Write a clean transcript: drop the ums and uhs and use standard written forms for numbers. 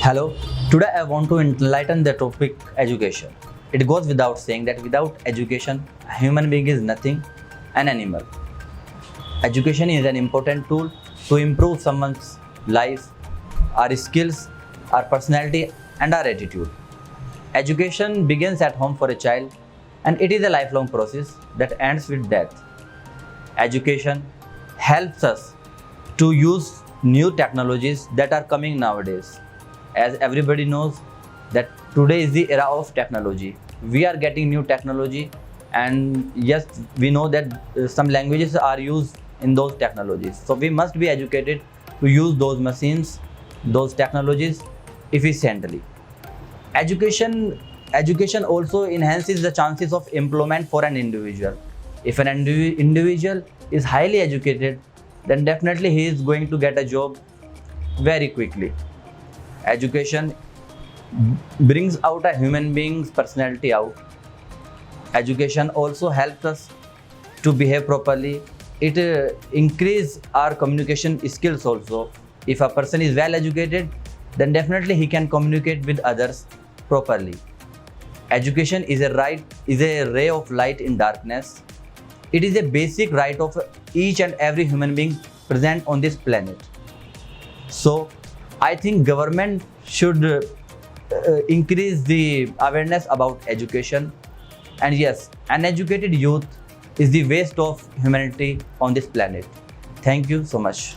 Hello, today I want to enlighten the topic education. It goes without saying that without education, a human being is nothing, an animal. Education is an important tool to improve someone's life, our skills, our personality, and our attitude. Education begins at home for a child, and it is a lifelong process that ends with death. Education helps us to use new technologies that are coming nowadays. As everybody knows that today is the era of technology. We are getting new technology, and yes, we know that some languages are used in those technologies. So we must be educated to use those machines, those technologies efficiently. Education also enhances the chances of employment for an individual. If an individual is highly educated, then definitely he is going to get a job very quickly. Education brings out a human being's personality out. Education also helps us to behave properly. It increases our communication skills also. If a person is well educated, then definitely he can communicate with others properly. Education is a ray of light in darkness. It is a basic right of each and every human being present on this planet. So I think government should increase the awareness about education. And yes, an educated youth is the waste of humanity on this planet. Thank you so much.